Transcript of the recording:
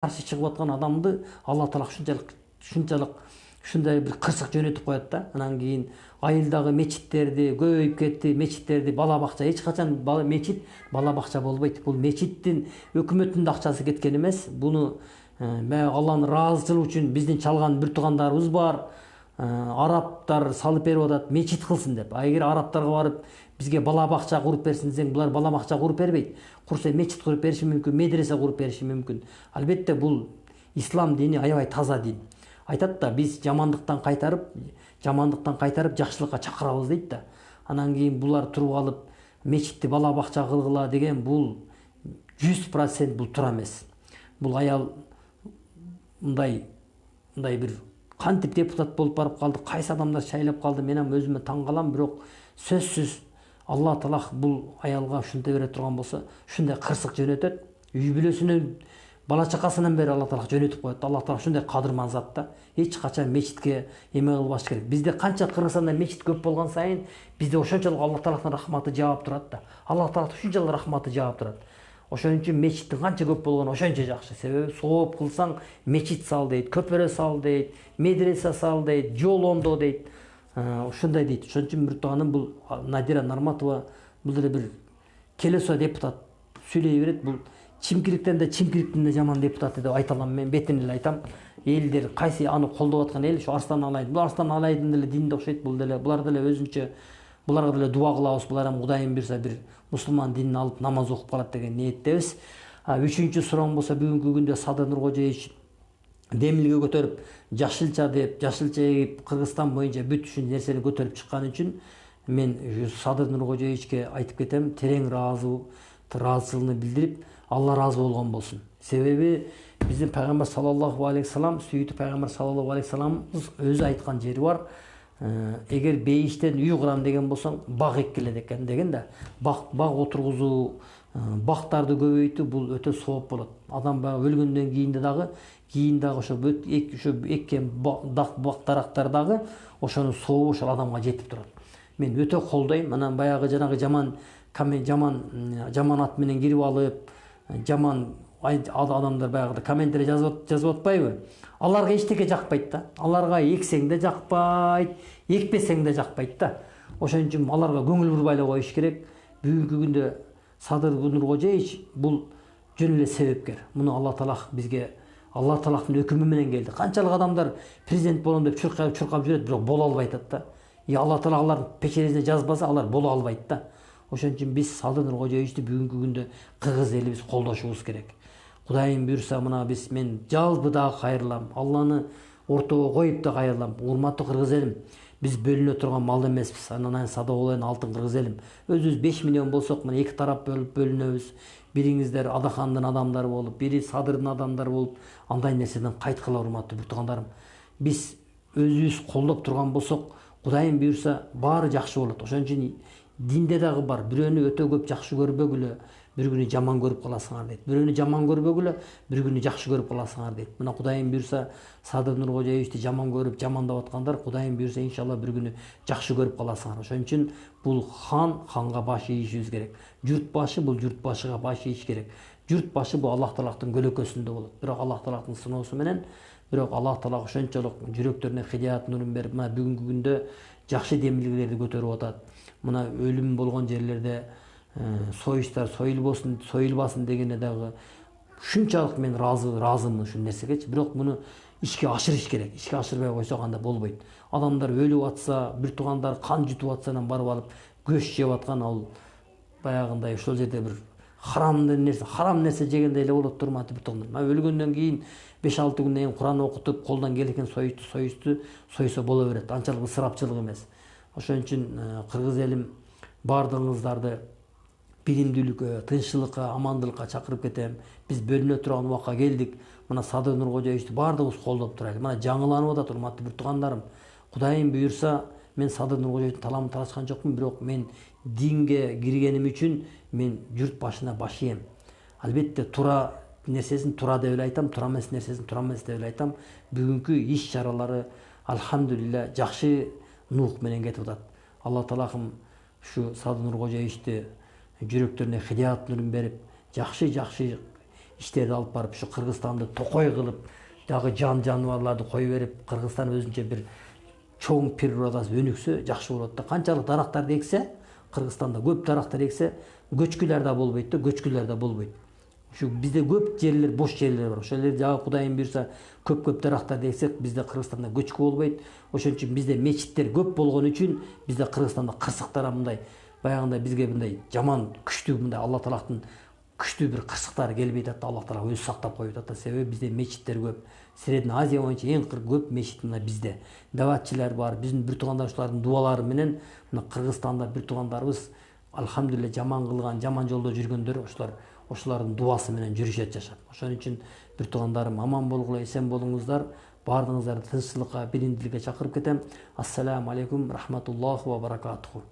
каршы чыгып аткан адамды Алла Таала ушунчалык ушундай бир кырсык жөнөтүп коет да. Анан кийин айылдагы мечиттерди көбөйүп кетти, мечиттерди бала бакча эч качан мечит бала бакча болбойт. Бул мечиттин өкмөттүн да акчасы кеткен эмес. Буну баягы Алланын ыраазычылыгы үчүн биздин чалган бир туугандарыбыз бар. Арабтар салып берип атат, мечит кылсын деп. Эгер арабтарга барып бизге бала бакча куруп берсин десең, булар бала бакча куруп бербейт. Курса мечит куруп бериши мүмкүн, медресе куруп бериши мүмкүн. Албетте бул ислам дини аябай таза дин. Айтат да, биз жамандыктан кайтарып жакшылыкка чакырабыз дейт да. Анан кийин булар туруп алып мечитти бала бакча кылгыла деген бул 100% бул туура эмес. Бул аял мындай бир кантип депутат болуп барып калды, кайсы адамдар шайлап калды, мен өзүмө таң калам, бирок сөзсүз Алла Таала бул аялга ушундай бере турган болсо, ушундай кырсык жөнөтөт. Үй бүлөсүнөн бала чакасынан бери Алла Таала жөнөтүп коет. Алла Таала ушундай кадырман зат да. Эч качан мечитке эме кылбаш керек. Бизде канча Кыргызстанда мечит көп болгон сайын, бизде ошончолук Алла Тааланын рахматы жаап турат да. Алла Таала ушунчалык рахматы жаап турат. Ошон үчүн мечиттин канча көп болгону ошончо жакшы. Себеби сооп кылсаң мечит сал дейт, көпөрө сал дейт, медресе сал дейт, жол оңдо дейт. Ушундай дейт. Ошон үчүн бир тууганым бул Надира Нарматова бул деле бир келесо депутат сүйлөй берет. Бул чимкириктен да жаман депутат деп айта алам. Мен бетин эле айтам. Элдер кайсы аны колдоп аткан эл ушу Арстан Алайдын. Бул Арстан Алайдын деле динде окшойт. Булар деле өзүнчө буларга деле дуа кылабыз. Булар эми Кудайым буйрса бир мусулман динин алып намаз окуп калат деген ниеттебиз. Үчүнчү суроң болсо, бүгүнкү күндө Садыр Нуркожоевич демилге көтөрүп, жашылча деп, жашылча эгип, Кыргызстан боюнча бүт ушул нерсени көтөрүп чыккан үчүн мен Садыр Нуркожоевичке айтып кетем, терең ыраазычылыгымды билдирип, Алла ыраазы болгон болсун. Себеби биздин пайгамбар саллаллаху алейхи салам, сүйүктүү пайгамбар саллаллаху алейхи саламыбыз өзү айткан жери бар. Эгер бейиштен үй курам деген болсоң, бак эккиле деген да. Бак отургузуу, бактарды көбөйтүү бул өтө сооп болот. Адам баягы өлгөндөн кийин дагы ошо эккен бак дарактар дагы ошонун сообу ошол адамга жетип турат. Мен өтө колдойм. Анан баягы жанагы жаман ат менен кирип алып, жаман адамдар баягы комментарий жазып атпайбы? Аларга эчтеке жакпайт да. Аларга эксең да жакпайт, экпесең да жакпайт да. Ошон үчүн аларга көңүл бурбай эле коюш керек. Бүгүнкү күндө Садыр Нуркожоевич бул жөн эле себепкер. Муну Алла Таала бизге Алла Тааланын өкүмү менен келди. Канчалык адамдар президент болом деп чуркап жүрөт, бирок боло албай атат да. Алла Таала алардын печенесине жазбаса, алар боло албайт да. Ошон үчүн биз Садыр Нуркожоевичти бүгүнкү күндө кыргыз эли биз колдошубуз керек. Кудайым буйрса, мына мен жалпы дагы кайрылам. Алланы ортого коюп да кайрылам. Урматтуу кыргыз элим, биз бөлүнө турган мал эмеспиз. Анан сада болайын алтын кыргыз элим. Өзүбүз 5 миллион болсок, мына эки тарап бөлүнөбүз. Бириңиздер Адахандын адамдары болуп, бири Садырдын адамдары болуп, андай нерседен кайткыла, урматтуу туугандарым. Биз өзүбүз колдоп турган болсок, Кудайым буйрса баары жакшы болот. Ошон үчүн динде дагы бар. Бирөөнү өтө көп жакшы көрбөгүлө, бир күнү жаман көрүп каласыңар дейт. Бирөөнү жаман көрбөгүлө, бир күнү жакшы көрүп каласыңар дейт. Мына Кудайым буйрса Садыр Нуркожоевичти жаман көрүп, жамандап аткандар, Кудайым буйрса иншалла бир күнү жакшы көрүп каласыңар. Ошон үчүн бул ханга баш ийишибиз керек. Журт башы бул журт башыга баш ийиш керек. Журт башы бул Аллах Тааланын көлөкөсүндө болот. Бирок Аллах Тааланын сыноосу менен, бирок Аллах Таала ошончолук жүрөктөрүнө хидаят нурун берип, мына бүгүнкү күндө жакшы демилгелерди көтөрүп атат. Мына өлүм болгон жерлерде союштар союлбасын дегене дагы ушунчалык мен ыраазымын ушул нерсегечи. Бирок муну ишке ашырыш керек. Ишке ашырбай койсок анда болбойт. Адамдар өлүп атса, бир туугандар кан жутуп атса, анан барып алып көч жеп аткан, ал баягындай ошол жерде бир харам нерсе жегендей эле болот, урматтуу бир туугандар. Өлгөндөн кийин 5-6 күндөн кийин Куран окутуп, колдон келген союшту сойсо боло берет. Анчалык ысырапчылык эмес. Ошон үчүн кыргыз элим баардыгыңыздарды биримдүүлүккө, тынччылыкка, амандылыкка чакырып кетем. Биз бөлүнө турган убакка келдик. Мына Садыр Нуркожоевичти баардыгыбыз колдоп турайлы. Мына жаңыланып атат, урматтуу бир туугандарым. Кудайым буйрса, мен Садыр Нуркожоевичтин таламын талашкан жокмун, бирок мен динге киргеним үчүн мен журт башына баш ийем. Албетте туура нерсесин туура деп эле айтам, туура эмес нерсесин туура эмес деп эле айтам. Бүгүнкү иш-чаралары алхамдулилля жакшы нух менен кетип атат. Алла Таалам ушу Садыр Нуркожоевичти жүрөктөрүнө хидаят нурун берип, жакшы иштерди алып барып ушу Кыргызстанды токой кылып, дагы жаныбарларды кое берип, Кыргызстан өзүнчө бир чоң природасы өнүксө жакшы болот да. Канчалык дарактарды эксе, Кыргызстанда көп дарактар эксе, көчкүлөр да болбойт да, көчкүлөр да болбойт. Ушу бизде көп жерлер, бош жерлер бар. Ошол эле жагы Кудайым буйрса көп дарактарды эксек, бизде Кыргызстанда көчкү болбойт. Ошон үчүн бизде мечиттер көп болгон үчүн бизде Кыргызстанда кырсыктар мындай баягындай бизге мындай жаман күчтүү мындай Алла Таалахтын күчтүү бир кырсыктары келбей атат да, Алла Таала өзү сактап коюп атат да. Себеби бизде мечиттер көп. Средний Азия боюнча эң көп мечит мына бизде. Даватчылар бар. Биздин бир туугандарыбыздын дубалары менен мына Кыргызстанда бир туугандарыбыз алхамдулилля жаман кылган, жаман жолдо жүргөндөр ошолордун дубасы менен жүрүшөт, жашап. Ошон үчүн бир туугандарым аман болгула, эсен болуңуздар. Баардыгыңыздарды тынччылыкка, биримдиликке чакырып кетем. Ассаламу алейкум рахматуллахи ва баракатуху.